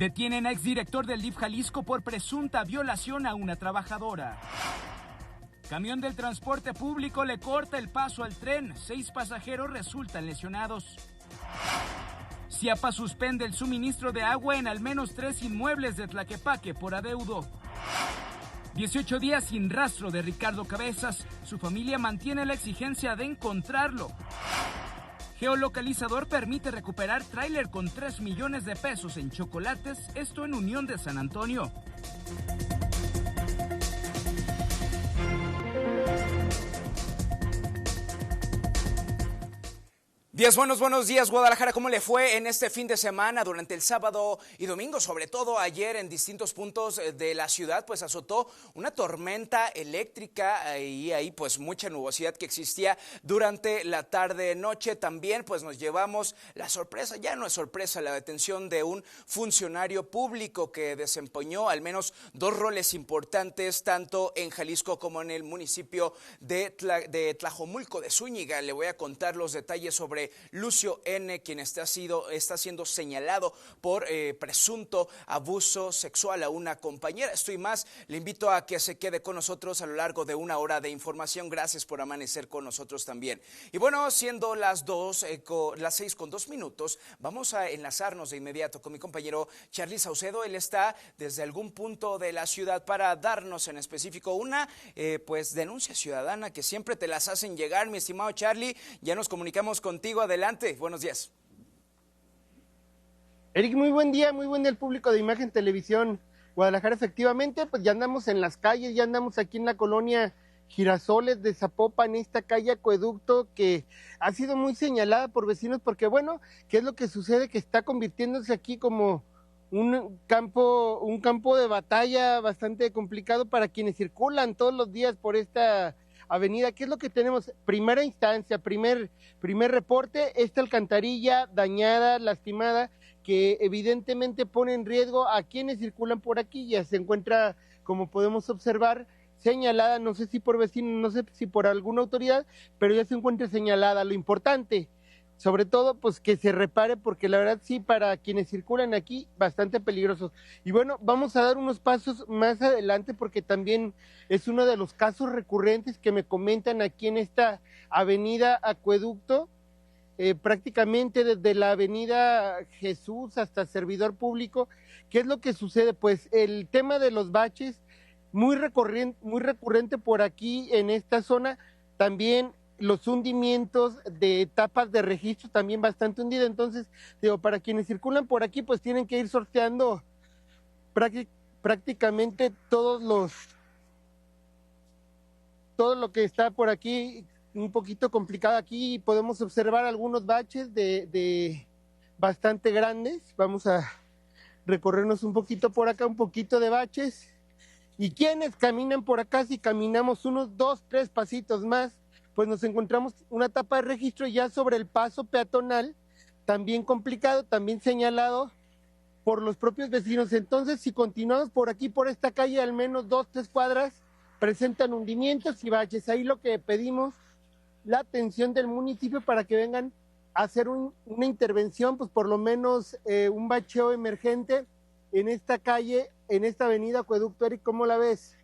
Detienen a exdirector del DIF Jalisco por presunta violación a una trabajadora. Camión del transporte público le corta el paso al tren. 6 pasajeros resultan lesionados. Ciapa suspende el suministro de agua en al menos 3 inmuebles de Tlaquepaque por adeudo. 18 días sin rastro de Ricardo Cabezas. Su familia mantiene la exigencia de encontrarlo. Geolocalizador permite recuperar tráiler con 3 millones de pesos en chocolates, esto en Unión de San Antonio. Buenos días, Guadalajara. ¿Cómo le fue en este fin de semana? Durante el sábado y domingo, sobre todo ayer en distintos puntos de la ciudad, pues azotó una tormenta eléctrica y ahí pues mucha nubosidad que existía durante la tarde-noche. También pues nos llevamos la sorpresa, ya no es sorpresa, la detención de un funcionario público que desempeñó al menos 2 roles importantes, tanto en Jalisco como en el municipio de Tlajomulco de Zúñiga. Le voy a contar los detalles sobre Lucio N., quien está siendo señalado por presunto abuso sexual a una compañera. Esto y más, le invito a que se quede con nosotros a lo largo de 1 hora de información. Gracias por amanecer con nosotros también. Y bueno, siendo las 6:02, vamos a enlazarnos de inmediato con mi compañero Charlie Saucedo. Él está desde algún punto de la ciudad para darnos en específico una pues denuncia ciudadana que siempre te las hacen llegar, mi estimado Charlie. Ya nos comunicamos contigo. Adelante, buenos días. Eric, muy buen día al público de Imagen Televisión Guadalajara. Efectivamente, pues ya andamos en las calles, ya andamos aquí en la colonia Girasoles de Zapopan, esta calle Acueducto que ha sido muy señalada por vecinos porque, bueno, ¿qué es lo que sucede? Que está convirtiéndose aquí como un campo de batalla bastante complicado para quienes circulan todos los días por esta avenida. ¿Qué es lo que tenemos? Primera instancia, primer reporte, esta alcantarilla dañada, lastimada, que evidentemente pone en riesgo a quienes circulan por aquí. Ya se encuentra, como podemos observar, señalada, no sé si por vecinos, no sé si por alguna autoridad, pero ya se encuentra señalada. Lo importante, sobre todo, pues que se repare, porque la verdad sí, para quienes circulan aquí, bastante peligrosos. Y bueno, vamos a dar unos pasos más adelante, porque también es uno de los casos recurrentes que me comentan aquí en esta avenida Acueducto, prácticamente desde la avenida Jesús hasta Servidor Público. ¿Qué es lo que sucede? Pues el tema de los baches, muy recurrente por aquí en esta zona, también los hundimientos de tapas de registro también bastante hundidas. Entonces, digo, para quienes circulan por aquí, pues tienen que ir sorteando prácticamente todo lo que está por aquí, un poquito complicado. Aquí podemos observar algunos baches de bastante grandes. Vamos a recorrernos un poquito por acá, un poquito de baches. Y quienes caminan por acá, si caminamos unos 2, 3 pasitos más, pues nos encontramos una tapa de registro ya sobre el paso peatonal, también complicado, también señalado por los propios vecinos. Entonces, si continuamos por aquí, por esta calle, al menos 2, 3 cuadras, presentan hundimientos y baches. Ahí lo que pedimos, la atención del municipio para que vengan a hacer una intervención, pues por lo menos un bacheo emergente en esta calle, en esta avenida Acueducto. Eric, ¿cómo la ves?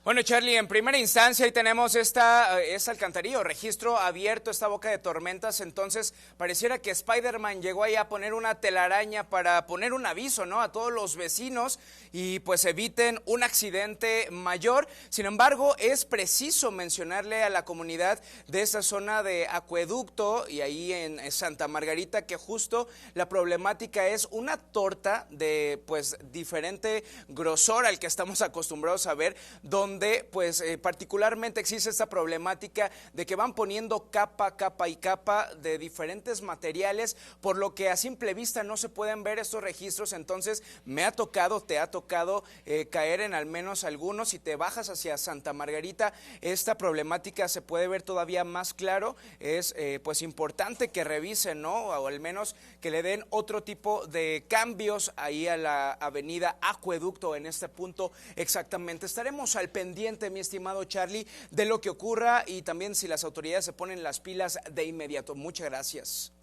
Bueno, Charlie, en primera instancia ahí tenemos esta alcantarilla, registro abierto, esta boca de tormentas. Entonces pareciera que Spider-Man llegó ahí a poner una telaraña para poner un aviso, ¿no?, a todos los vecinos y pues eviten un accidente mayor. Sin embargo, es preciso mencionarle a la comunidad de esta zona de Acueducto y ahí en Santa Margarita que justo la problemática es una torta de pues diferente grosor al que estamos acostumbrados a ver, donde pues particularmente existe esta problemática de que van poniendo capa y capa de diferentes materiales, por lo que a simple vista no se pueden ver estos registros. Entonces te ha tocado caer en al menos algunos. Si te bajas hacia Santa Margarita, esta problemática se puede ver todavía más claro. Es pues importante que revisen, ¿no?, o al menos que le den otro tipo de cambios ahí a la avenida Acueducto en este punto exactamente. Estaremos al pendiente, mi estimado Charlie, de lo que ocurra y también si las autoridades se ponen las pilas de inmediato. Muchas gracias.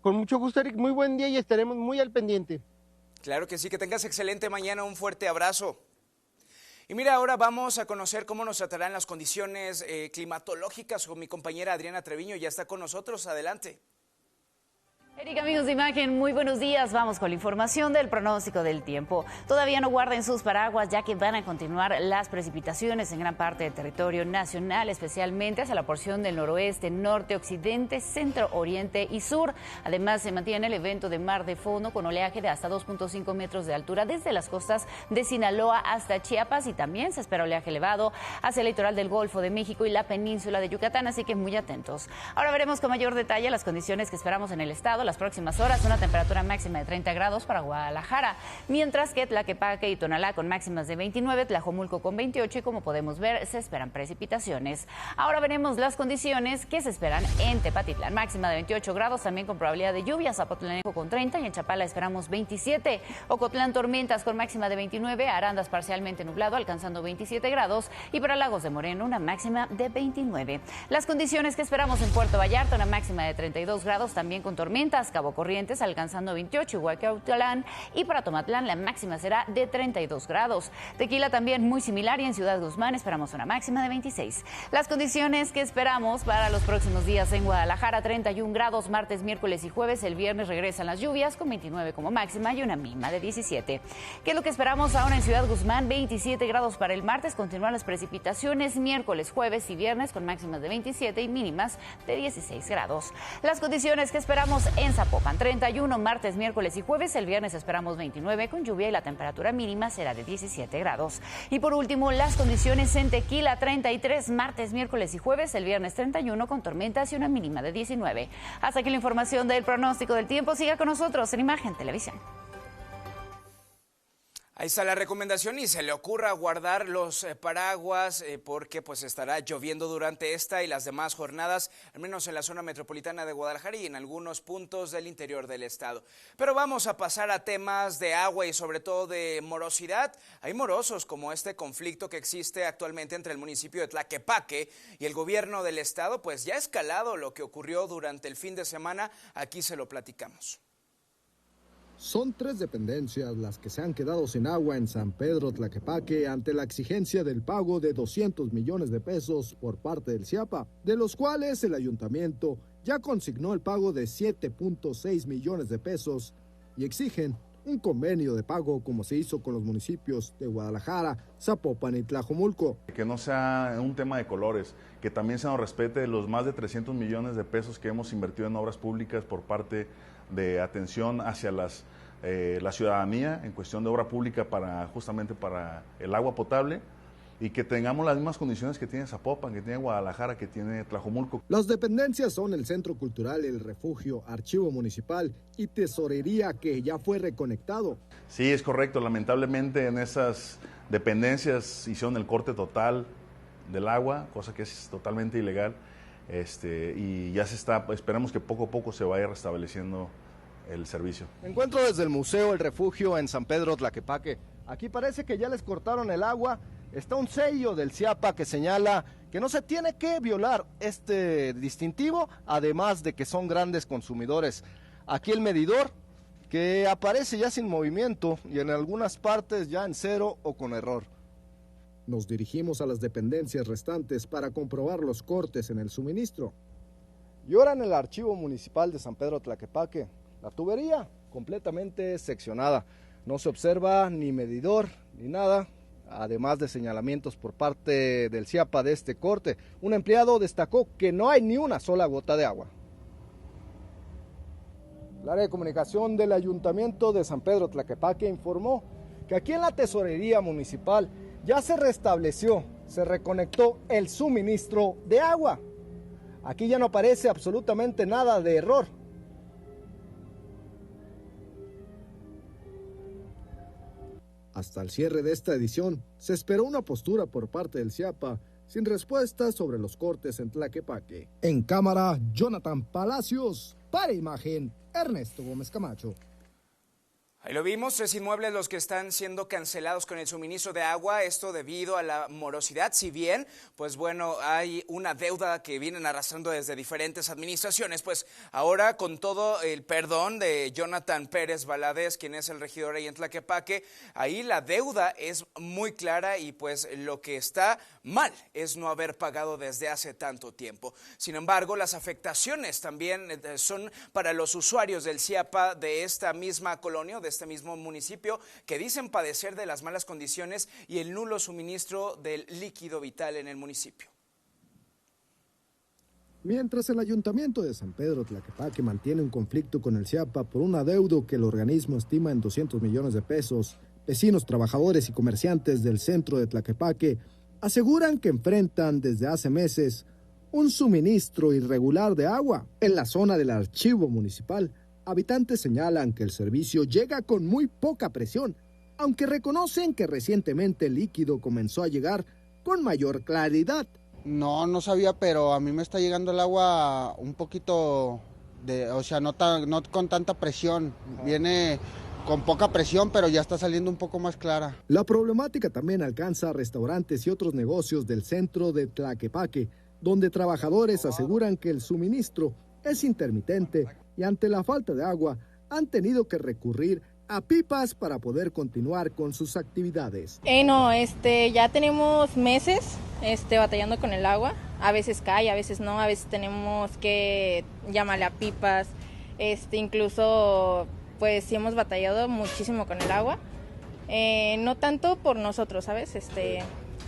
Con mucho gusto, Eric, muy buen día y estaremos muy al pendiente. Claro que sí, que tengas excelente mañana, un fuerte abrazo. Y mira, ahora vamos a conocer cómo nos tratarán las condiciones climatológicas con mi compañera Adriana Treviño, ya está con nosotros, adelante. Erika, amigos de Imagen, muy buenos días. Vamos con la información del pronóstico del tiempo. Todavía no guarden sus paraguas, ya que van a continuar las precipitaciones en gran parte del territorio nacional, especialmente hacia la porción del noroeste, norte, occidente, centro, oriente y sur. Además, se mantiene el evento de mar de fondo con oleaje de hasta 2.5 metros de altura desde las costas de Sinaloa hasta Chiapas, y también se espera oleaje elevado hacia el litoral del Golfo de México y la península de Yucatán, así que muy atentos. Ahora veremos con mayor detalle las condiciones que esperamos en el estado las próximas horas. Una temperatura máxima de 30 grados para Guadalajara, mientras que Tlaquepaque y Tonalá con máximas de 29, Tlajomulco con 28 y, como podemos ver, se esperan precipitaciones. Ahora veremos las condiciones que se esperan en Tepatitlán. Máxima de 28 grados, también con probabilidad de lluvia. Zapotlanejo con 30 y en Chapala esperamos 27. Ocotlán tormentas con máxima de 29, Arandas parcialmente nublado alcanzando 27 grados y para Lagos de Moreno una máxima de 29. Las condiciones que esperamos en Puerto Vallarta, una máxima de 32 grados también con tormentas. Cabo Corrientes alcanzando 28, igual que Autlán, y para Tomatlán la máxima será de 32 grados. Tequila también muy similar, y en Ciudad Guzmán esperamos una máxima de 26. Las condiciones que esperamos para los próximos días en Guadalajara: 31 grados martes, miércoles y jueves. El viernes regresan las lluvias con 29 como máxima y una mínima de 17. ¿Qué es lo que esperamos ahora en Ciudad Guzmán? 27 grados para el martes, continúan las precipitaciones miércoles, jueves y viernes con máximas de 27 y mínimas de 16 grados. Las condiciones que esperamos en Zapopan: 31 martes, miércoles y jueves. El viernes esperamos 29 con lluvia y la temperatura mínima será de 17 grados. Y por último, las condiciones en Tequila: 33 martes, miércoles y jueves. El viernes 31 con tormentas y una mínima de 19. Hasta aquí la información del pronóstico del tiempo. Siga con nosotros en Imagen Televisión. Ahí está la recomendación, y se le ocurra guardar los paraguas porque pues estará lloviendo durante esta y las demás jornadas, al menos en la zona metropolitana de Guadalajara y en algunos puntos del interior del estado. Pero vamos a pasar a temas de agua y sobre todo de morosidad. Hay morosos como este conflicto que existe actualmente entre el municipio de Tlaquepaque y el gobierno del estado, pues ya ha escalado lo que ocurrió durante el fin de semana. Aquí se lo platicamos. Son 3 dependencias las que se han quedado sin agua en San Pedro Tlaquepaque ante la exigencia del pago de 200 millones de pesos por parte del CIAPA, de los cuales el ayuntamiento ya consignó el pago de 7.6 millones de pesos y exigen un convenio de pago como se hizo con los municipios de Guadalajara, Zapopan y Tlajomulco. Que no sea un tema de colores, que también se nos respete los más de 300 millones de pesos que hemos invertido en obras públicas por parte de atención hacia la ciudadanía en cuestión de obra pública justamente para el agua potable, y que tengamos las mismas condiciones que tiene Zapopan, que tiene Guadalajara, que tiene Tlajomulco. Las dependencias son el Centro Cultural, el Refugio, Archivo Municipal y Tesorería, que ya fue reconectado. Sí, es correcto. Lamentablemente en esas dependencias hicieron el corte total del agua, cosa que es totalmente ilegal. Y ya esperamos que poco a poco se vaya restableciendo el servicio. Me encuentro desde el Museo El Refugio en San Pedro Tlaquepaque. Aquí parece que ya les cortaron el agua. Está un sello del CIAPA que señala que no se tiene que violar este distintivo, además de que son grandes consumidores. Aquí el medidor, que aparece ya sin movimiento y en algunas partes ya en cero o con error. Nos dirigimos a las dependencias restantes para comprobar los cortes en el suministro. Y ahora en el Archivo Municipal de San Pedro Tlaquepaque, la tubería completamente seccionada. No se observa ni medidor ni nada, además de señalamientos por parte del CIAPA de este corte. Un empleado destacó que no hay ni una sola gota de agua. El área de comunicación del Ayuntamiento de San Pedro Tlaquepaque informó que aquí en la Tesorería Municipal ya se restableció, se reconectó el suministro de agua. Aquí ya no aparece absolutamente nada de error. Hasta el cierre de esta edición, se esperó una postura por parte del CIAPA, sin respuesta sobre los cortes en Tlaquepaque. En cámara, Jonathan Palacios, para Imagen, Ernesto Gómez Camacho. Ahí lo vimos, 3 inmuebles los que están siendo cancelados con el suministro de agua, esto debido a la morosidad, si bien, pues bueno, hay una deuda que vienen arrastrando desde diferentes administraciones, pues ahora con todo el perdón de Jonathan Pérez Valadez, quien es el regidor ahí en Tlaquepaque, ahí la deuda es muy clara y pues lo que está mal es no haber pagado desde hace tanto tiempo. Sin embargo, las afectaciones también son para los usuarios del CIAPA de esta misma colonia, de este mismo municipio, que dicen padecer de las malas condiciones y el nulo suministro del líquido vital en el municipio. Mientras el Ayuntamiento de San Pedro Tlaquepaque mantiene un conflicto con el CIAPA por un adeudo que el organismo estima en 200 millones de pesos, vecinos, trabajadores y comerciantes del centro de Tlaquepaque aseguran que enfrentan desde hace meses un suministro irregular de agua. En la zona del archivo municipal, habitantes señalan que el servicio llega con muy poca presión, aunque reconocen que recientemente el líquido comenzó a llegar con mayor claridad. No sabía, pero a mí me está llegando el agua un poquito no con tanta presión. Viene con poca presión, pero ya está saliendo un poco más clara. La problemática también alcanza a restaurantes y otros negocios del centro de Tlaquepaque, donde trabajadores aseguran que el suministro es intermitente y ante la falta de agua han tenido que recurrir a pipas para poder continuar con sus actividades. Ya tenemos meses batallando con el agua. A veces cae, a veces no, a veces tenemos que llamarle a pipas. Incluso pues sí hemos batallado muchísimo con el agua. No tanto por nosotros, ¿sabes?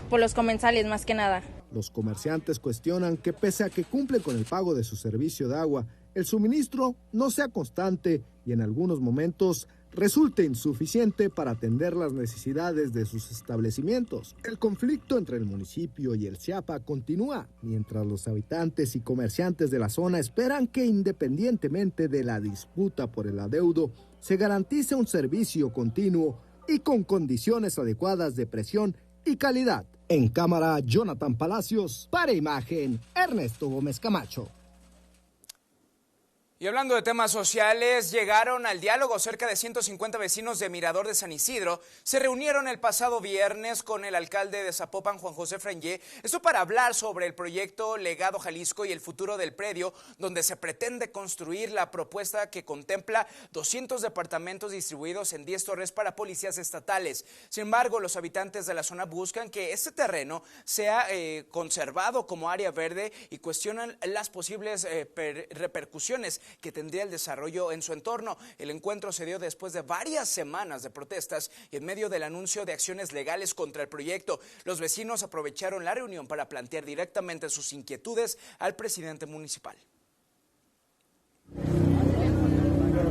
Por los comensales más que nada. Los comerciantes cuestionan que pese a que cumplen con el pago de su servicio de agua, el suministro no sea constante y en algunos momentos resulte insuficiente para atender las necesidades de sus establecimientos. El conflicto entre el municipio y el CIAPA continúa, mientras los habitantes y comerciantes de la zona esperan que independientemente de la disputa por el adeudo, se garantice un servicio continuo y con condiciones adecuadas de presión y calidad. En cámara, Jonathan Palacios, para Imagen, Ernesto Gómez Camacho. Y hablando de temas sociales, llegaron al diálogo cerca de 150 vecinos de Mirador de San Isidro. Se reunieron el pasado viernes con el alcalde de Zapopan, Juan José Frangé, esto para hablar sobre el proyecto Legado Jalisco y el futuro del predio, donde se pretende construir la propuesta que contempla 200 departamentos distribuidos en 10 torres para policías estatales. Sin embargo, los habitantes de la zona buscan que este terreno sea conservado como área verde y cuestionan las posibles repercusiones que tendría el desarrollo en su entorno. El encuentro se dio después de varias semanas de protestas y en medio del anuncio de acciones legales contra el proyecto. Los vecinos aprovecharon la reunión para plantear directamente sus inquietudes al presidente municipal.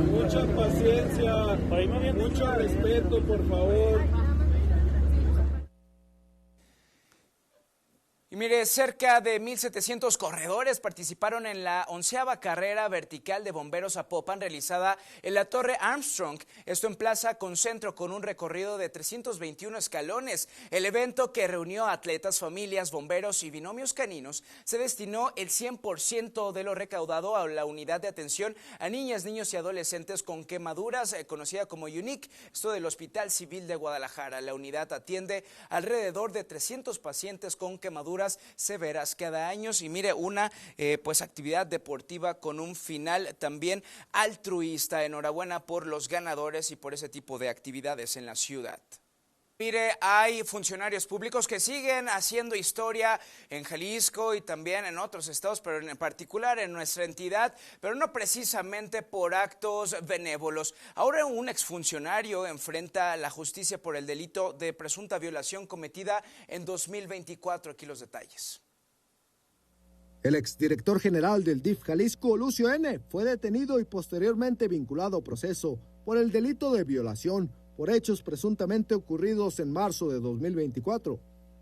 Mucha paciencia, mucho respeto, por favor. Y mire, cerca de 1,700 corredores participaron en la 11ª carrera vertical de bomberos Zapopan realizada en la Torre Armstrong, esto en Plaza Concentro, con un recorrido de 321 escalones. El evento, que reunió a atletas, familias, bomberos y binomios caninos, se destinó el 100% de lo recaudado a la unidad de atención a niñas, niños y adolescentes con quemaduras, conocida como UNIC, esto del Hospital Civil de Guadalajara. La unidad atiende alrededor de 300 pacientes con quemaduras severas cada año. Y mire, una actividad deportiva con un final también altruista. Enhorabuena por los ganadores y por ese tipo de actividades en la ciudad. Mire, hay funcionarios públicos que siguen haciendo historia en Jalisco y también en otros estados, pero en particular en nuestra entidad, pero no precisamente por actos benévolos. Ahora un exfuncionario enfrenta la justicia por el delito de presunta violación cometida en 2024. Aquí los detalles. El exdirector general del DIF Jalisco, Lucio N., fue detenido y posteriormente vinculado a proceso por el delito de violación por hechos presuntamente ocurridos en marzo de 2024,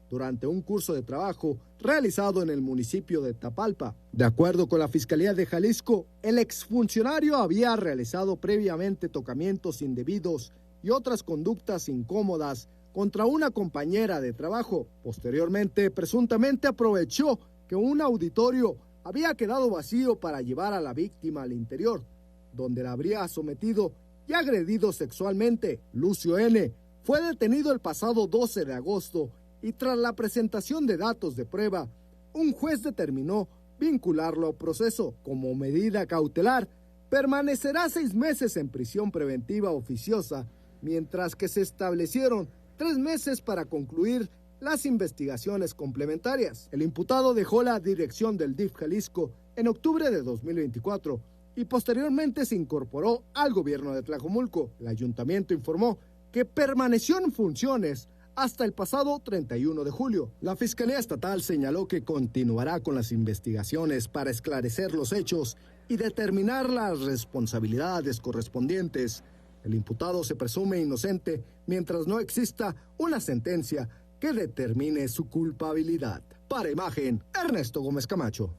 durante un curso de trabajo realizado en el municipio de Tapalpa. De acuerdo con la Fiscalía de Jalisco, el exfuncionario había realizado previamente tocamientos indebidos y otras conductas incómodas contra una compañera de trabajo. Posteriormente, presuntamente aprovechó que un auditorio había quedado vacío para llevar a la víctima al interior, donde la habría sometido y y agredido sexualmente. Lucio N. fue detenido el pasado 12 de agosto y tras la presentación de datos de prueba, un juez determinó vincularlo a proceso. Como medida cautelar, permanecerá 6 meses en prisión preventiva oficiosa, mientras que se establecieron 3 meses para concluir las investigaciones complementarias. El imputado dejó la dirección del DIF Jalisco en octubre de 2024 y posteriormente se incorporó al gobierno de Tlajomulco. El ayuntamiento informó que permaneció en funciones hasta el pasado 31 de julio. La Fiscalía Estatal señaló que continuará con las investigaciones para esclarecer los hechos y determinar las responsabilidades correspondientes. El imputado se presume inocente mientras no exista una sentencia que determine su culpabilidad. Para Imagen, Ernesto Gómez Camacho.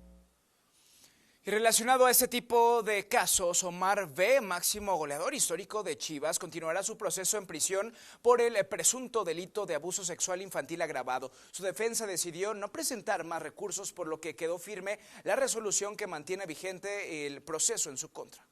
Y relacionado a este tipo de casos, Omar B., máximo goleador histórico de Chivas, continuará su proceso en prisión por el presunto delito de abuso sexual infantil agravado. Su defensa decidió no presentar más recursos, por lo que quedó firme la resolución que mantiene vigente el proceso en su contra.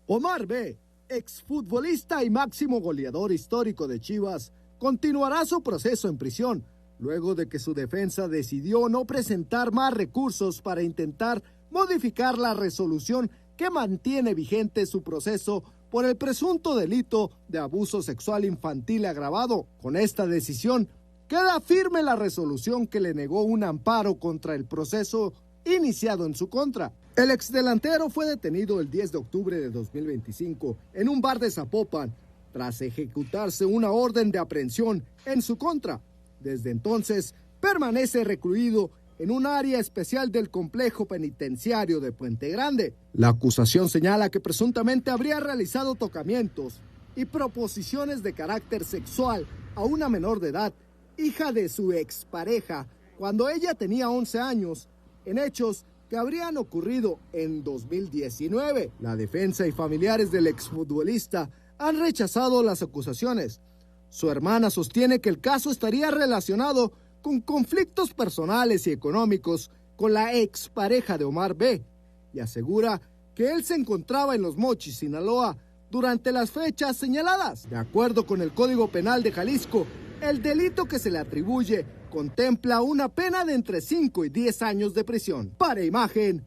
Omar B., exfutbolista y máximo goleador histórico de Chivas, continuará su proceso en prisión, luego de que su defensa decidió no presentar más recursos para intentar modificar la resolución que mantiene vigente su proceso por el presunto delito de abuso sexual infantil agravado. Con esta decisión, queda firme la resolución que le negó un amparo contra el proceso iniciado en su contra. El exdelantero fue detenido el 10 de octubre de 2025 en un bar de Zapopan, tras ejecutarse una orden de aprehensión en su contra. Desde entonces, permanece recluido en un área especial del complejo penitenciario de Puente Grande. La acusación señala que presuntamente habría realizado tocamientos y proposiciones de carácter sexual a una menor de edad, hija de su expareja, cuando ella tenía 11 años, en hechos que habrían ocurrido en 2019. La defensa y familiares del exfutbolista han rechazado las acusaciones. Su hermana sostiene que el caso estaría relacionado con conflictos personales y económicos con la expareja de Omar B. y asegura que él se encontraba en Los Mochis, Sinaloa, durante las fechas señaladas. De acuerdo con el Código Penal de Jalisco, el delito que se le atribuye contempla una pena de entre 5 y 10 años de prisión. Para Imagen,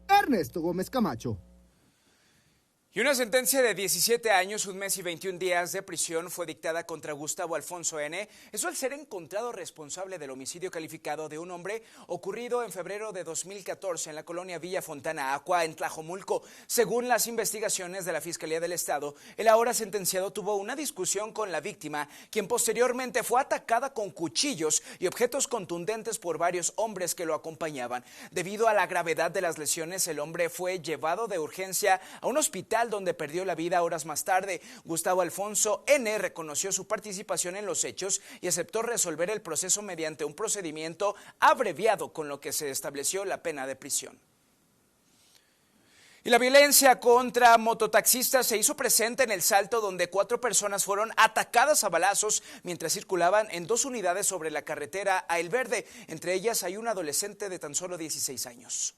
Ernesto Gómez Camacho. Y una sentencia de 17 años, 1 mes y 21 días de prisión fue dictada contra Gustavo Alfonso N., eso al ser encontrado responsable del homicidio calificado de un hombre ocurrido en febrero de 2014 en la colonia Villa Fontana Aqua, en Tlajomulco. Según las investigaciones de la Fiscalía del Estado, el ahora sentenciado tuvo una discusión con la víctima, quien posteriormente fue atacada con cuchillos y objetos contundentes por varios hombres que lo acompañaban. Debido a la gravedad de las lesiones, el hombre fue llevado de urgencia a un hospital donde perdió la vida horas más tarde. Gustavo Alfonso N. reconoció su participación en los hechos y aceptó resolver el proceso mediante un procedimiento abreviado, con lo que se estableció la pena de prisión. Y la violencia contra mototaxistas se hizo presente en El Salto, donde 4 personas fueron atacadas a balazos mientras circulaban en 2 unidades sobre la carretera a El Verde. Entre ellas hay un adolescente de tan solo 16 años.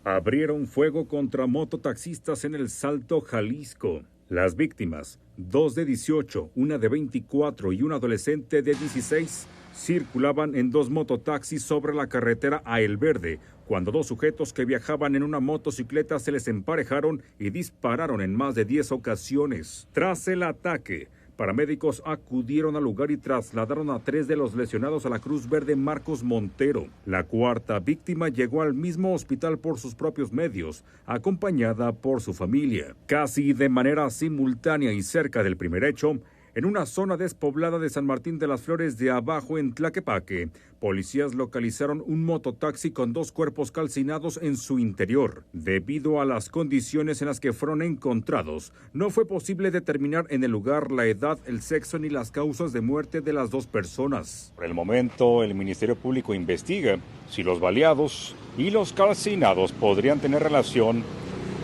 Abrieron fuego contra mototaxistas en El Salto, Jalisco. Las víctimas, 2 de 18, una de 24 y un adolescente de 16, circulaban en 2 mototaxis sobre la carretera a El Verde, cuando 2 sujetos que viajaban en una motocicleta se les emparejaron y dispararon en más de 10 ocasiones. Tras el ataque, paramédicos acudieron al lugar y trasladaron a 3 de los lesionados a la Cruz Verde Marcos Montero. La 4ª víctima llegó al mismo hospital por sus propios medios, acompañada por su familia. Casi de manera simultánea y cerca del primer hecho, en una zona despoblada de San Martín de las Flores de Abajo, en Tlaquepaque, policías localizaron un mototaxi con 2 cuerpos calcinados en su interior. Debido a las condiciones en las que fueron encontrados, no fue posible determinar en el lugar la edad, el sexo ni las causas de muerte de las 2 personas. Por el momento, el Ministerio Público investiga si los baleados y los calcinados podrían tener relación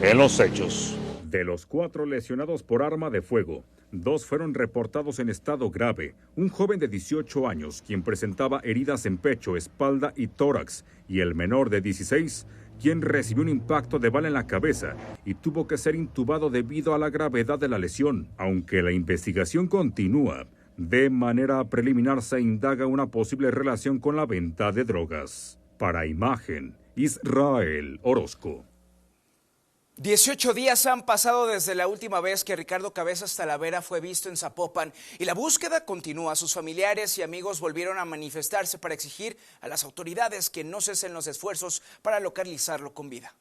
en los hechos. De los 4 lesionados por arma de fuego, 2 fueron reportados en estado grave. Un joven de 18 años, quien presentaba heridas en pecho, espalda y tórax, y el menor de 16, quien recibió un impacto de bala en la cabeza y tuvo que ser intubado debido a la gravedad de la lesión. Aunque la investigación continúa, de manera preliminar se indaga una posible relación con la venta de drogas. Para Imagen, Israel Orozco. 18 días han pasado desde la última vez que Ricardo Cabezas Talavera fue visto en Zapopan y la búsqueda continúa. Sus familiares y amigos volvieron a manifestarse para exigir a las autoridades que no cesen los esfuerzos para localizarlo con vida.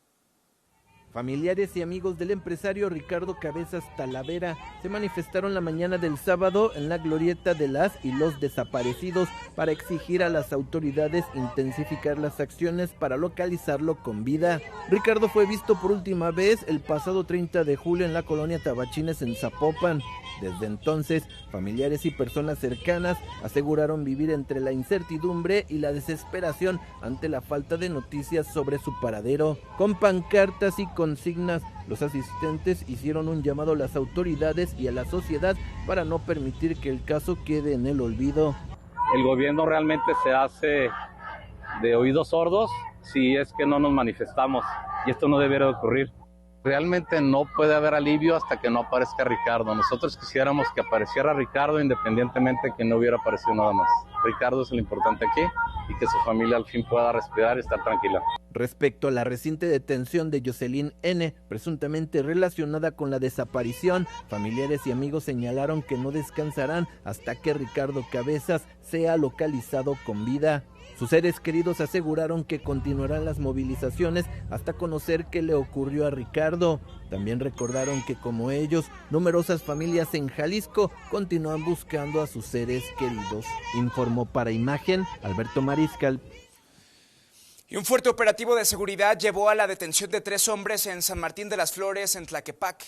Familiares y amigos del empresario Ricardo Cabezas Talavera se manifestaron la mañana del sábado en la glorieta de las y los desaparecidos para exigir a las autoridades intensificar las acciones para localizarlo con vida. Ricardo fue visto por última vez el pasado 30 de julio en la colonia Tabachines en Zapopan. Desde entonces, familiares y personas cercanas aseguraron vivir entre la incertidumbre y la desesperación ante la falta de noticias sobre su paradero. Con pancartas y consignas, los asistentes hicieron un llamado a las autoridades y a la sociedad para no permitir que el caso quede en el olvido. El gobierno realmente se hace de oídos sordos si es que no nos manifestamos, y esto no debería ocurrir. Realmente no puede haber alivio hasta que no aparezca Ricardo. Nosotros quisiéramos que apareciera Ricardo independientemente que no hubiera aparecido nada más. Ricardo es lo importante aquí y que su familia al fin pueda respirar y estar tranquila. Respecto a la reciente detención de Jocelyn N., presuntamente relacionada con la desaparición, familiares y amigos señalaron que no descansarán hasta que Ricardo Cabezas sea localizado con vida. Sus seres queridos aseguraron que continuarán las movilizaciones hasta conocer qué le ocurrió a Ricardo. También recordaron que, como ellos, numerosas familias en Jalisco continúan buscando a sus seres queridos. Informó para Imagen Alberto Mariscal. Y un fuerte operativo de seguridad llevó a la detención de 3 hombres en San Martín de las Flores, en Tlaquepaque.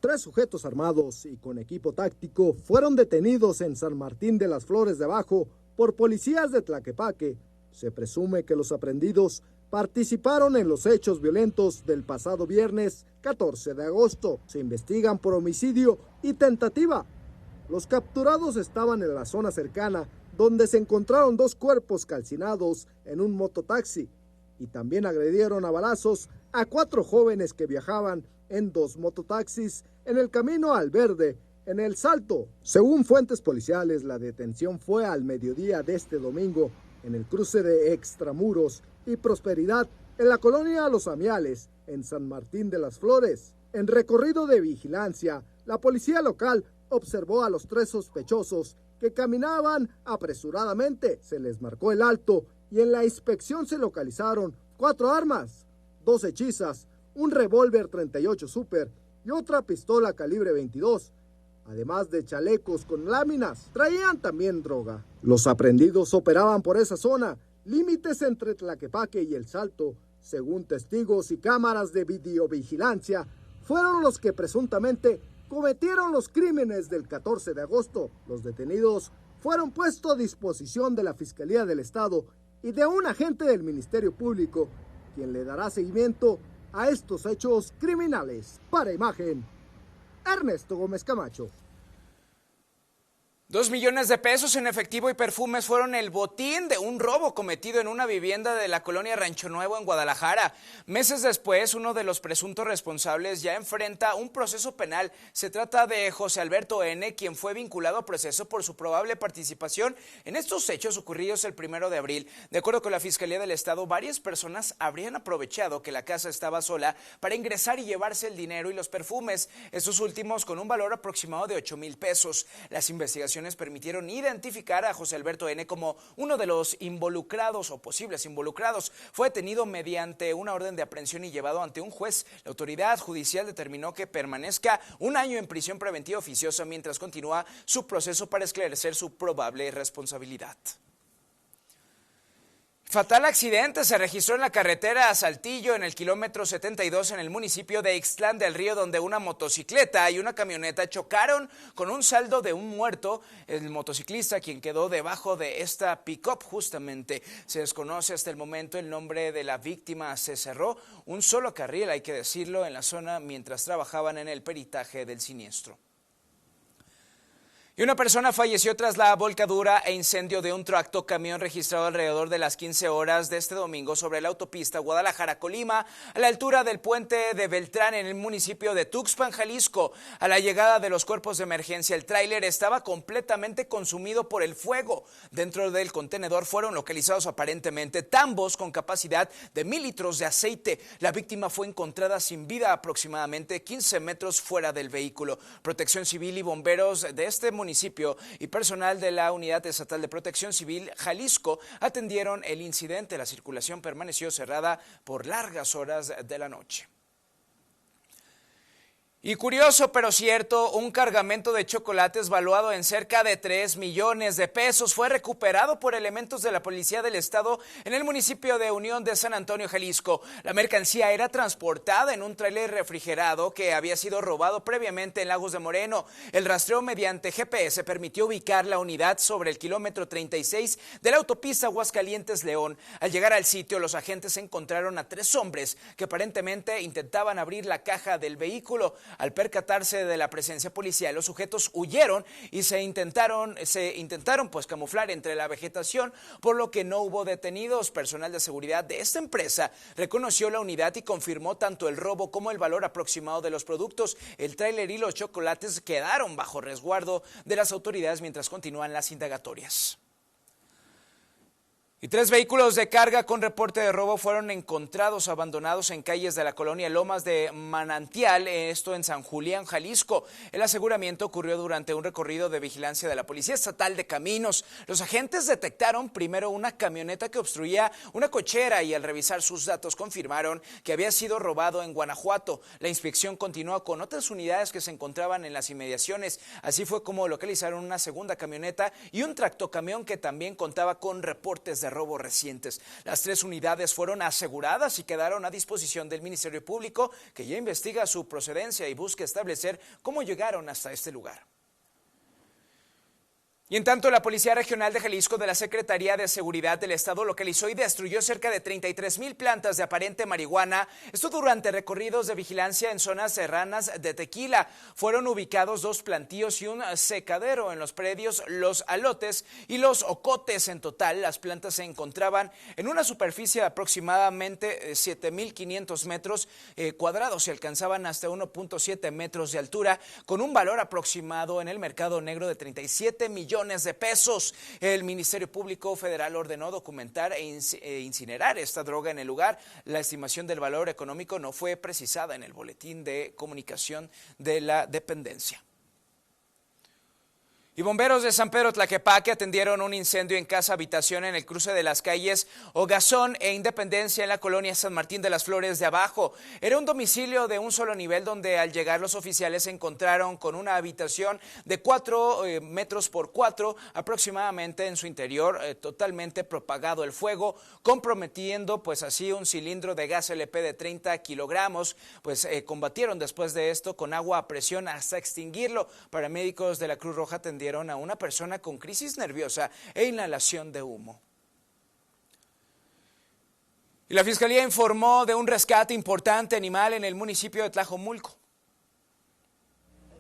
3 sujetos armados y con equipo táctico fueron detenidos en San Martín de las Flores de Abajo por policías de Tlaquepaque. Se presume que los aprehendidos participaron en los hechos violentos del pasado viernes 14 de agosto. Se investigan por homicidio y tentativa. Los capturados estaban en la zona cercana, donde se encontraron 2 cuerpos calcinados en un mototaxi, y también agredieron a balazos a 4 jóvenes que viajaban en 2 mototaxis en el camino al Verde, en El Salto. Según fuentes policiales, la detención fue al mediodía de este domingo en el cruce de Extramuros y Prosperidad, en la colonia Los Amiales, en San Martín de las Flores. En recorrido de vigilancia, la policía local observó a los 3 sospechosos que caminaban apresuradamente. Se les marcó el alto y en la inspección se localizaron 4 armas, 2 hechizas, un revólver 38 Super y otra pistola calibre 22. Además de chalecos con láminas, traían también droga. Los aprehendidos operaban por esa zona, límites entre Tlaquepaque y El Salto. Según testigos y cámaras de videovigilancia, fueron los que presuntamente cometieron los crímenes del 14 de agosto. Los detenidos fueron puestos a disposición de la Fiscalía del Estado y de un agente del Ministerio Público, quien le dará seguimiento a estos hechos criminales. Para Imagen, Ernesto Gómez Camacho. 2 millones de pesos en efectivo y perfumes fueron el botín de un robo cometido en una vivienda de la colonia Rancho Nuevo en Guadalajara. Meses después, uno de los presuntos responsables ya enfrenta un proceso penal. Se trata de José Alberto N., quien fue vinculado a proceso por su probable participación en estos hechos ocurridos el 1 de abril. De acuerdo con la Fiscalía del Estado, varias personas habrían aprovechado que la casa estaba sola para ingresar y llevarse el dinero y los perfumes, estos últimos con un valor aproximado de 8,000 pesos. Las investigaciones permitieron identificar a José Alberto N. como uno de los involucrados o posibles involucrados. Fue detenido mediante una orden de aprehensión y llevado ante un juez. La autoridad judicial determinó que permanezca 1 año en prisión preventiva oficiosa mientras continúa su proceso para esclarecer su probable responsabilidad. Fatal accidente se registró en la carretera a Saltillo, en el kilómetro 72 en el municipio de Ixtlán del Río, donde una motocicleta y una camioneta chocaron con un saldo de un muerto. El motociclista, quien quedó debajo de esta pick-up justamente. Se desconoce hasta el momento el nombre de la víctima. Se cerró un solo carril, hay que decirlo, en la zona mientras trabajaban en el peritaje del siniestro. Y una persona falleció tras la volcadura e incendio de un tractocamión registrado alrededor de las 15 horas de este domingo sobre la autopista Guadalajara-Colima, a la altura del puente de Beltrán en el municipio de Tuxpan, Jalisco. A la llegada de los cuerpos de emergencia, el tráiler estaba completamente consumido por el fuego. Dentro del contenedor fueron localizados aparentemente tambos con capacidad de 1,000 litros de aceite. La víctima fue encontrada sin vida aproximadamente 15 metros fuera del vehículo. Protección Civil y bomberos de este municipio y personal de la Unidad Estatal de Protección Civil Jalisco atendieron el incidente. La circulación permaneció cerrada por largas horas de la noche. Y curioso pero cierto, un cargamento de chocolates valuado en cerca de 3 millones de pesos fue recuperado por elementos de la Policía del Estado en el municipio de Unión de San Antonio, Jalisco. La mercancía era transportada en un tráiler refrigerado que había sido robado previamente en Lagos de Moreno. El rastreo mediante GPS permitió ubicar la unidad sobre el kilómetro 36 de la autopista Aguascalientes-León. Al llegar al sitio, los agentes encontraron a 3 hombres que aparentemente intentaban abrir la caja del vehículo. Al percatarse de la presencia policial, los sujetos huyeron y se intentaron pues camuflar entre la vegetación, por lo que no hubo detenidos. Personal de seguridad de esta empresa reconoció la unidad y confirmó tanto el robo como el valor aproximado de los productos. El tráiler y los chocolates quedaron bajo resguardo de las autoridades mientras continúan las indagatorias. Y 3 vehículos de carga con reporte de robo fueron encontrados abandonados en calles de la colonia Lomas de Manantial, esto en San Julián, Jalisco. El aseguramiento ocurrió durante un recorrido de vigilancia de la Policía Estatal de Caminos. Los agentes detectaron primero una camioneta que obstruía una cochera y al revisar sus datos confirmaron que había sido robado en Guanajuato. La inspección continuó con otras unidades que se encontraban en las inmediaciones. Así fue como localizaron una segunda camioneta y un tractocamión que también contaba con reportes de robos recientes. Las 3 unidades fueron aseguradas y quedaron a disposición del Ministerio Público, que ya investiga su procedencia y busca establecer cómo llegaron hasta este lugar. Y en tanto, la Policía Regional de Jalisco de la Secretaría de Seguridad del Estado localizó y destruyó cerca de 33,000 plantas de aparente marihuana, esto durante recorridos de vigilancia en zonas serranas de Tequila. Fueron ubicados 2 plantíos y un secadero en los predios Los Alotes y Los Ocotes. En total, las plantas se encontraban en una superficie de aproximadamente 7,500 metros cuadrados y alcanzaban hasta 1.7 metros de altura, con un valor aproximado en el mercado negro de 37 millones de pesos. El Ministerio Público Federal ordenó documentar e incinerar esta droga en el lugar. La estimación del valor económico no fue precisada en el boletín de comunicación de la dependencia. Y bomberos de San Pedro Tlaquepaque atendieron un incendio en casa-habitación en el cruce de las calles Hogazón e Independencia en la colonia San Martín de las Flores de Abajo. Era un domicilio de un solo nivel donde al llegar los oficiales se encontraron con una habitación de 4 metros por 4 aproximadamente en su interior, totalmente propagado el fuego, comprometiendo pues así un cilindro de gas LP de 30 kilogramos. Pues combatieron después de esto con agua a presión hasta extinguirlo. Paramédicos de la Cruz Roja atendieron a una persona con crisis nerviosa e inhalación de humo. Y la Fiscalía informó de un rescate importante animal en el municipio de Tlajomulco.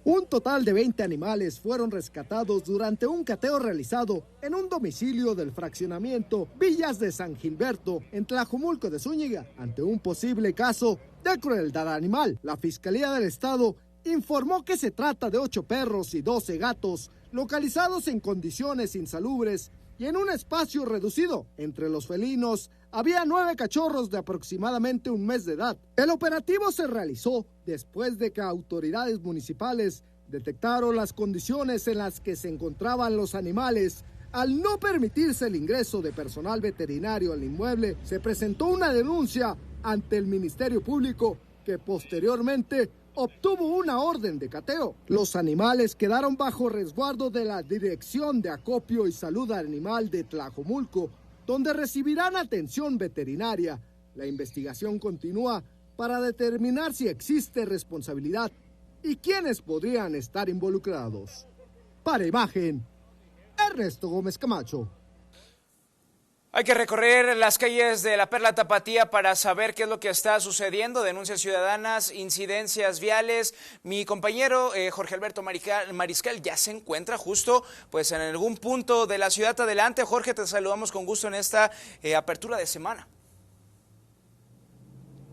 Un total de 20 animales fueron rescatados durante un cateo realizado en un domicilio del fraccionamiento Villas de San Gilberto, en Tlajomulco de Zúñiga, ante un posible caso de crueldad animal. La Fiscalía del Estado informó que se trata de 8 perros y 12 gatos localizados en condiciones insalubres y en un espacio reducido. Entre los felinos había 9 cachorros de aproximadamente un mes de edad. El operativo se realizó después de que autoridades municipales detectaron las condiciones en las que se encontraban los animales. Al no permitirse el ingreso de personal veterinario al inmueble, se presentó una denuncia ante el Ministerio Público, que posteriormente obtuvo una orden de cateo. Los animales quedaron bajo resguardo de la Dirección de Acopio y Salud Animal de Tlajomulco, donde recibirán atención veterinaria. La investigación continúa para determinar si existe responsabilidad y quiénes podrían estar involucrados. Para Imagen, Ernesto Gómez Camacho. Hay que recorrer las calles de la Perla Tapatía para saber qué es lo que está sucediendo, denuncias ciudadanas, incidencias viales. Mi compañero Jorge Alberto Mariscal ya se encuentra justo pues en algún punto de la ciudad. Adelante, Jorge, te saludamos con gusto en esta apertura de semana.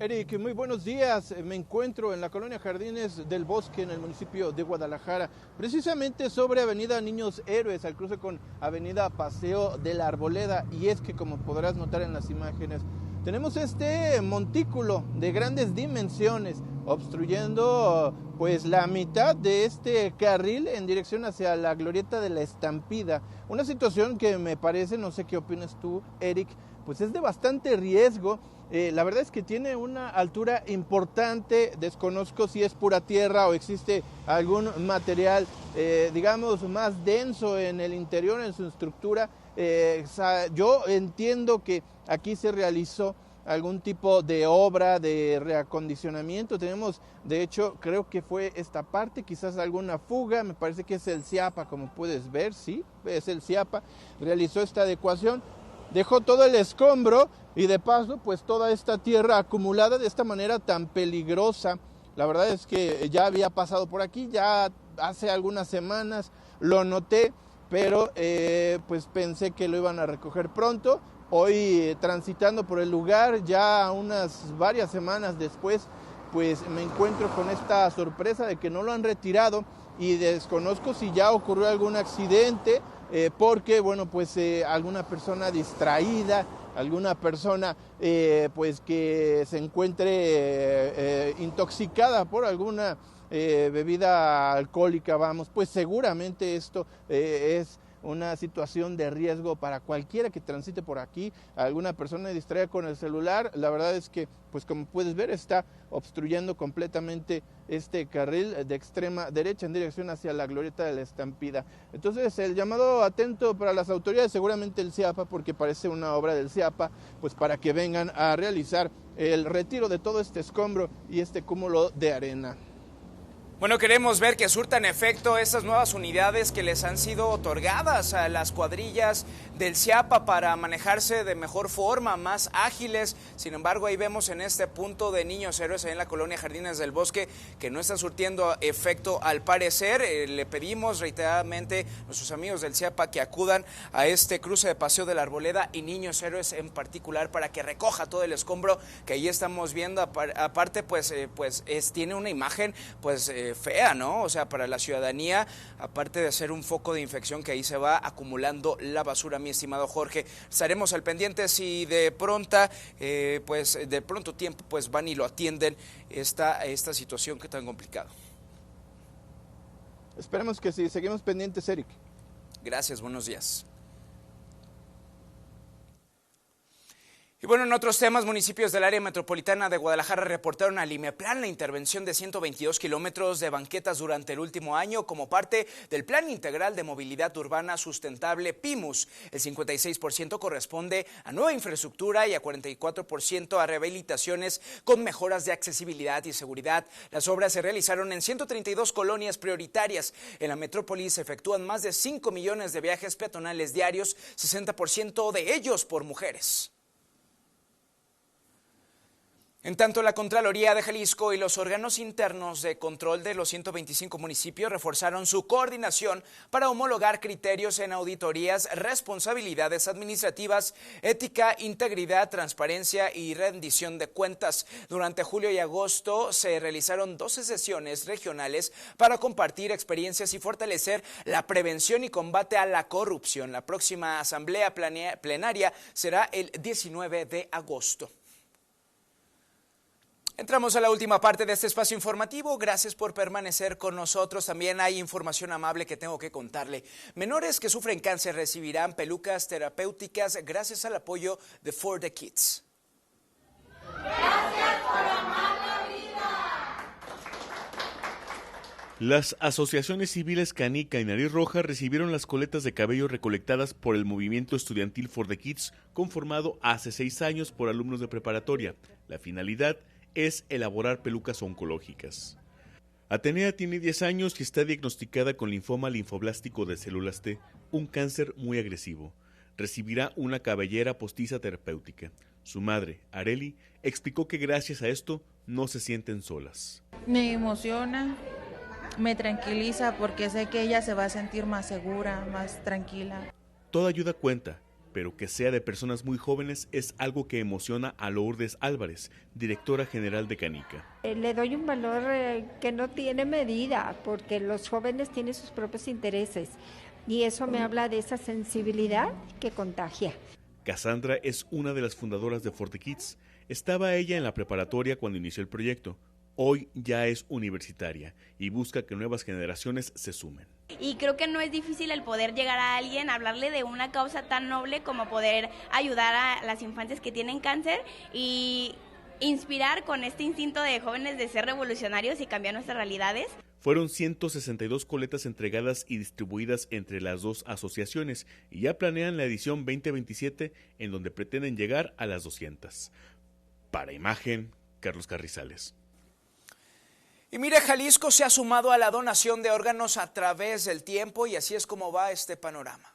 Eric, muy buenos días. Me encuentro en la colonia Jardines del Bosque, en el municipio de Guadalajara, precisamente sobre Avenida Niños Héroes, al cruce con Avenida Paseo de la Arboleda. Y es que, como podrás notar en las imágenes, tenemos este montículo de grandes dimensiones obstruyendo pues la mitad de este carril en dirección hacia la glorieta de la Estampida. Una situación que me parece, no sé qué opinas tú, Eric, pues es de bastante riesgo. La verdad es que tiene una altura importante, desconozco si es pura tierra o existe algún material, digamos, más denso en el interior, en su estructura. Yo entiendo que aquí se realizó algún tipo de obra de reacondicionamiento. Tenemos, de hecho, creo que fue esta parte, quizás alguna fuga, me parece que es el CIAPA, como puedes ver, sí, es el CIAPA, realizó esta adecuación. Dejó todo el escombro y de paso pues toda esta tierra acumulada de esta manera tan peligrosa. La verdad es que ya había pasado por aquí, ya hace algunas semanas lo noté, pero pues pensé que lo iban a recoger pronto. Hoy transitando por el lugar, ya varias semanas después, pues me encuentro con esta sorpresa de que no lo han retirado y desconozco si ya ocurrió algún accidente. Porque, bueno, pues alguna persona distraída, alguna persona pues que se encuentre intoxicada por alguna bebida alcohólica, vamos, pues seguramente esto es una situación de riesgo para cualquiera que transite por aquí. Alguna persona distraída con el celular, la verdad es que, pues como puedes ver, está obstruyendo completamente este carril de extrema derecha en dirección hacia la glorieta de la Estampida. Entonces, el llamado atento para las autoridades, seguramente el CIAPA, porque parece una obra del CIAPA, pues para que vengan a realizar el retiro de todo este escombro y este cúmulo de arena. Bueno, queremos ver que surtan efecto estas nuevas unidades que les han sido otorgadas a las cuadrillas del CIAPA para manejarse de mejor forma, más ágiles. Sin embargo, ahí vemos en este punto de Niños Héroes, ahí en la colonia Jardines del Bosque, que no está surtiendo efecto al parecer. Le pedimos reiteradamente a nuestros amigos del CIAPA que acudan a este cruce de Paseo de la Arboleda y Niños Héroes en particular para que recoja todo el escombro que ahí estamos viendo. Aparte, tiene una imagen, fea, ¿no? O sea, para la ciudadanía, aparte de ser un foco de infección que ahí se va acumulando la basura, mi estimado Jorge. Estaremos al pendiente si de pronto tiempo, pues van y lo atienden esta situación que tan complicado. Esperemos que sí, seguimos pendientes, Eric. Gracias, buenos días. Y bueno, en otros temas, municipios del área metropolitana de Guadalajara reportaron al IMEPLAN la intervención de 122 kilómetros de banquetas durante el último año como parte del Plan Integral de Movilidad Urbana Sustentable PIMUS. El 56% corresponde a nueva infraestructura y a 44% a rehabilitaciones con mejoras de accesibilidad y seguridad. Las obras se realizaron en 132 colonias prioritarias. En la metrópoli se efectúan más de 5 millones de viajes peatonales diarios, 60% de ellos por mujeres. En tanto, la Contraloría de Jalisco y los órganos internos de control de los 125 municipios reforzaron su coordinación para homologar criterios en auditorías, responsabilidades administrativas, ética, integridad, transparencia y rendición de cuentas. Durante julio y agosto se realizaron 12 sesiones regionales para compartir experiencias y fortalecer la prevención y combate a la corrupción. La próxima asamblea plenaria será el 19 de agosto. Entramos a la última parte de este espacio informativo. Gracias por permanecer con nosotros. También hay información amable que tengo que contarle. Menores que sufren cáncer recibirán pelucas terapéuticas gracias al apoyo de For the Kids. Gracias por amar la vida. Las asociaciones civiles Canica y Nariz Roja recibieron las coletas de cabello recolectadas por el movimiento estudiantil For the Kids, conformado hace 6 años por alumnos de preparatoria. La finalidad es elaborar pelucas oncológicas. Atenea tiene 10 años y está diagnosticada con linfoma linfoblástico de células T, un cáncer muy agresivo. recibirá una cabellera postiza terapéutica. Su madre, Areli, explicó que gracias a esto no se sienten solas. Me emociona, me tranquiliza porque sé que ella se va a sentir más segura, más tranquila. Toda ayuda cuenta, pero que sea de personas muy jóvenes es algo que emociona a Lourdes Álvarez, directora general de Canica. Le doy un valor que no tiene medida, porque los jóvenes tienen sus propios intereses y eso me habla de esa sensibilidad que contagia. Cassandra es una de las fundadoras de For the Kids. Estaba ella en la preparatoria cuando inició el proyecto. Hoy ya es universitaria y busca que nuevas generaciones se sumen. Y creo que no es difícil el poder llegar a alguien, hablarle de una causa tan noble como poder ayudar a las infancias que tienen cáncer y inspirar con este instinto de jóvenes de ser revolucionarios y cambiar nuestras realidades. Fueron 162 coletas entregadas y distribuidas entre las dos asociaciones y ya planean la edición 2027 en donde pretenden llegar a las 200. Para Imagen, Carlos Carrizales. Y mire, Jalisco se ha sumado a la donación de órganos a través del tiempo y así es como va este panorama.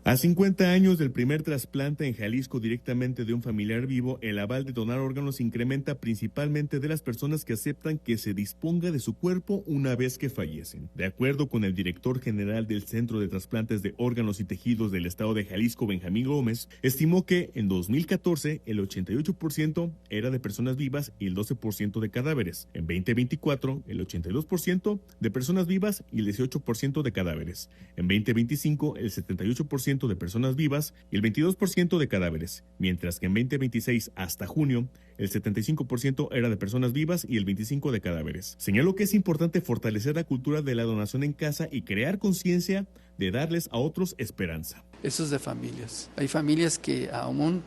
A 50 años del primer trasplante en Jalisco directamente de un familiar vivo, el aval de donar órganos incrementa principalmente de las personas que aceptan que se disponga de su cuerpo una vez que fallecen. De acuerdo con el director general del Centro de Trasplantes de Órganos y Tejidos del Estado de Jalisco, Benjamín Gómez, estimó que en 2014 el 88% era de personas vivas y el 12% de cadáveres. En 2024 el 82% de personas vivas y el 18% de cadáveres. En 2025 el 78% de personas vivas y el 22% de cadáveres, mientras que en 2026 hasta junio el 75% era de personas vivas y el 25% de cadáveres. Señaló que es importante fortalecer la cultura de la donación en casa y crear conciencia de darles a otros esperanza. Eso es de familias. Hay familias que aún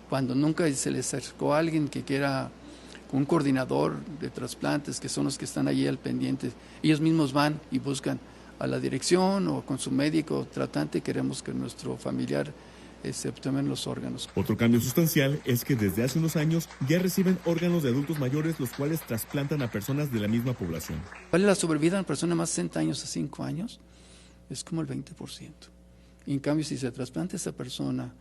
cuando nunca se les acercó a alguien que quiera un coordinador de trasplantes, que son los que están allí al pendiente, ellos mismos van y buscan a la dirección o con su médico tratante, queremos que nuestro familiar se obtengan los órganos. Otro cambio sustancial es que desde hace unos años ya reciben órganos de adultos mayores, los cuales trasplantan a personas de la misma población. ¿Cuál es la sobrevida de una persona más de 60 años a 5 años? Es como el 20%. Y en cambio, si se trasplanta esa persona,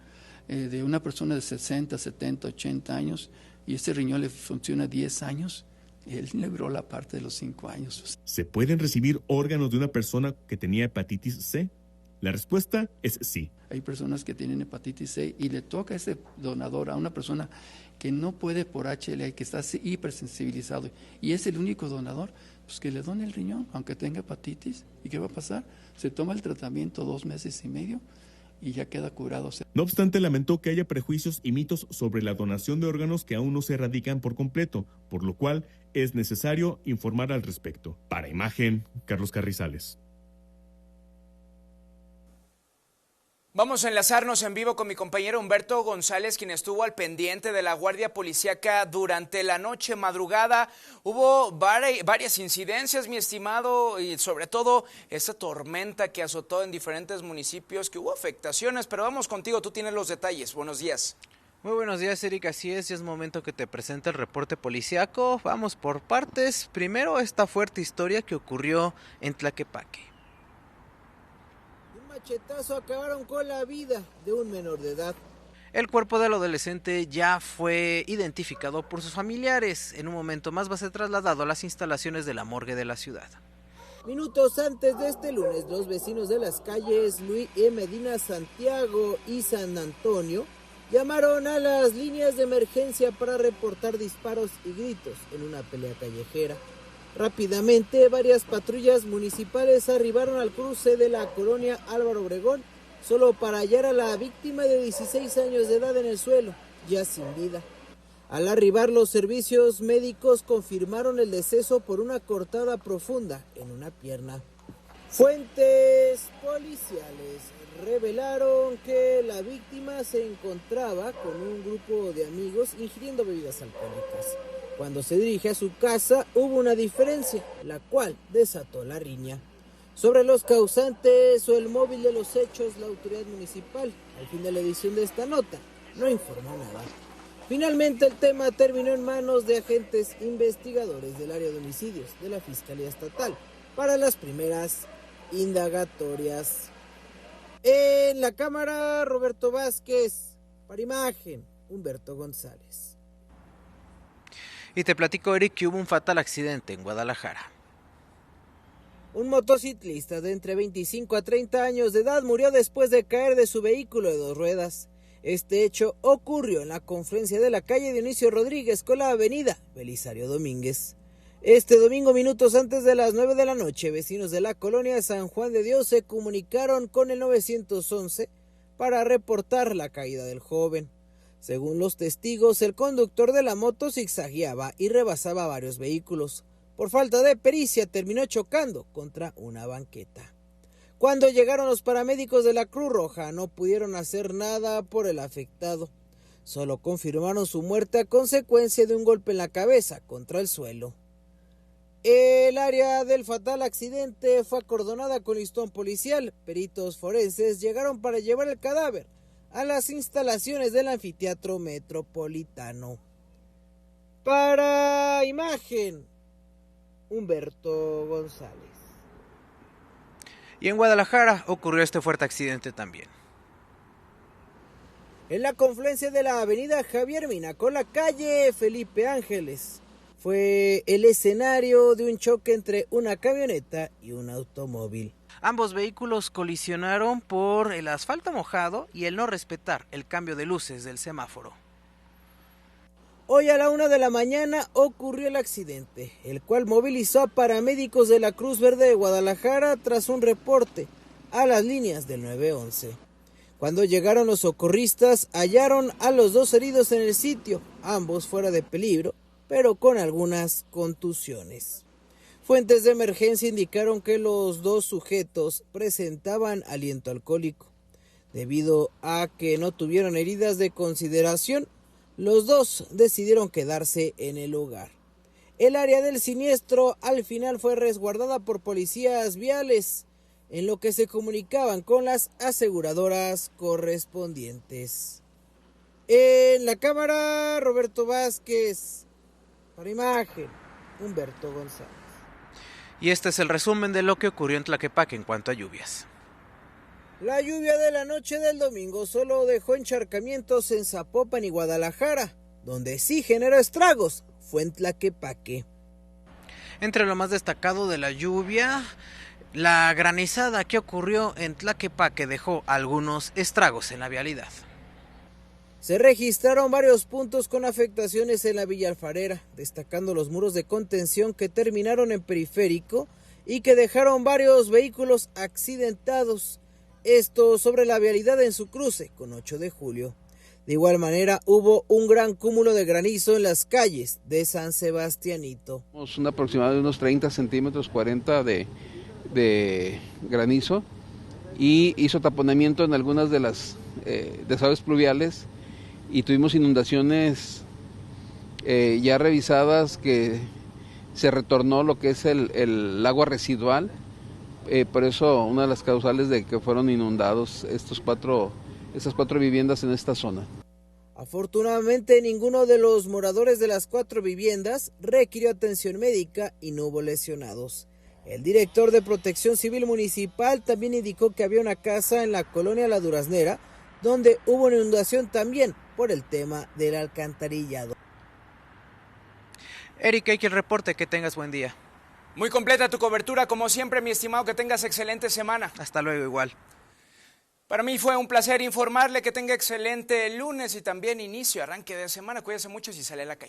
de una persona de 60, 70, 80 años, y ese riñón le funciona 10 años, él libró la parte de los 5 años. ¿Se pueden recibir órganos de una persona que tenía hepatitis C? La respuesta es sí. Hay personas que tienen hepatitis C y le toca a ese donador, a una persona que no puede por HLA, que está hipersensibilizado y es el único donador, pues que le done el riñón, aunque tenga hepatitis. ¿Y qué va a pasar? Se toma el tratamiento 2 meses y medio y ya queda curado. No obstante, lamentó que haya prejuicios y mitos sobre la donación de órganos que aún no se erradican por completo, por lo cual es necesario informar al respecto. Para Imagen, Carlos Carrizales. Vamos a enlazarnos en vivo con mi compañero Humberto González, quien estuvo al pendiente de la Guardia Policíaca durante la noche madrugada. Hubo varias incidencias, mi estimado, y sobre todo esa tormenta que azotó en diferentes municipios, que hubo afectaciones, pero vamos contigo, tú tienes los detalles. Buenos días. Muy buenos días, Eric, así es, ya es momento que te presente el reporte policiaco. Vamos por partes. Primero, esta fuerte historia que ocurrió en Tlaquepaque. Machetazo acabaron con la vida de un menor de edad. El cuerpo del adolescente ya fue identificado por sus familiares. En un momento más va a ser trasladado a las instalaciones de la morgue de la ciudad. Minutos antes de este lunes, los vecinos de las calles Luis E. Medina Santiago y San Antonio llamaron a las líneas de emergencia para reportar disparos y gritos en una pelea callejera. Rápidamente, varias patrullas municipales arribaron al cruce de la colonia Álvaro Obregón, solo para hallar a la víctima de 16 años de edad en el suelo, ya sin vida. Al arribar, los servicios médicos confirmaron el deceso por una cortada profunda en una pierna. Fuentes policiales revelaron que la víctima se encontraba con un grupo de amigos ingiriendo bebidas alcohólicas. Cuando se dirige a su casa hubo una diferencia, la cual desató la riña. Sobre los causantes o el móvil de los hechos, la autoridad municipal, al fin de la edición de esta nota, no informó nada. Finalmente, el tema terminó en manos de agentes investigadores del área de homicidios de la Fiscalía Estatal para las primeras indagatorias. En la cámara, Roberto Vázquez. Para Imagen, Humberto González. Y te platico, Eric, que hubo un fatal accidente en Guadalajara. Un motociclista de entre 25 a 30 años de edad murió después de caer de su vehículo de 2 ruedas. Este hecho ocurrió en la confluencia de la calle Dionisio Rodríguez con la avenida Belisario Domínguez. Este domingo, minutos antes de las 9 de la noche, vecinos de la colonia San Juan de Dios se comunicaron con el 911 para reportar la caída del joven. Según los testigos, el conductor de la moto zigzagueaba y rebasaba varios vehículos. Por falta de pericia, terminó chocando contra una banqueta. Cuando llegaron los paramédicos de la Cruz Roja, no pudieron hacer nada por el afectado. Solo confirmaron su muerte a consecuencia de un golpe en la cabeza contra el suelo. El área del fatal accidente fue acordonada con listón policial. Peritos forenses llegaron para llevar el cadáver a las instalaciones del anfiteatro metropolitano. Para Imagen, Humberto González. Y en Guadalajara ocurrió este fuerte accidente también. En la confluencia de la avenida Javier Mina con la calle Felipe Ángeles, fue el escenario de un choque entre una camioneta y un automóvil. Ambos vehículos colisionaron por el asfalto mojado y el no respetar el cambio de luces del semáforo. Hoy a la 1 de la mañana ocurrió el accidente, el cual movilizó a paramédicos de la Cruz Verde de Guadalajara tras un reporte a las líneas del 911. Cuando llegaron los socorristas, hallaron a los 2 heridos en el sitio, ambos fuera de peligro, pero con algunas contusiones. Fuentes de emergencia indicaron que los 2 sujetos presentaban aliento alcohólico. Debido a que no tuvieron heridas de consideración, los 2 decidieron quedarse en el lugar. El área del siniestro al final fue resguardada por policías viales, en lo que se comunicaban con las aseguradoras correspondientes. En la cámara, Roberto Vázquez. Para Imagen, Humberto González. Y este es el resumen de lo que ocurrió en Tlaquepaque en cuanto a lluvias. La lluvia de la noche del domingo solo dejó encharcamientos en Zapopan y Guadalajara. Donde sí generó estragos fue en Tlaquepaque. Entre lo más destacado de la lluvia, la granizada que ocurrió en Tlaquepaque dejó algunos estragos en la vialidad. Se registraron varios puntos con afectaciones en la Villa Alfarera, destacando los muros de contención que terminaron en Periférico y que dejaron varios vehículos accidentados. Esto sobre la vialidad en su cruce con 8 de julio. De igual manera, hubo un gran cúmulo de granizo en las calles de San Sebastianito. Un aproximado de unos 30 centímetros, 40 de granizo, y hizo taponamiento en algunas de las desagües pluviales, y tuvimos inundaciones ya revisadas que se retornó lo que es el agua residual, por eso una de las causales de que fueron inundados estas 4 viviendas en esta zona. Afortunadamente ninguno de los moradores de las 4 viviendas requirió atención médica y no hubo lesionados. El director de Protección Civil Municipal también indicó que había una casa en la colonia La Duraznera donde hubo una inundación también por el tema del alcantarillado. Eric, hay que el reporte, que tengas buen día. Muy completa tu cobertura, como siempre, mi estimado, que tengas excelente semana. Hasta luego, igual. Para mí fue un placer informarle, que tenga excelente lunes y también arranque de semana. Cuídese mucho si sale a la calle.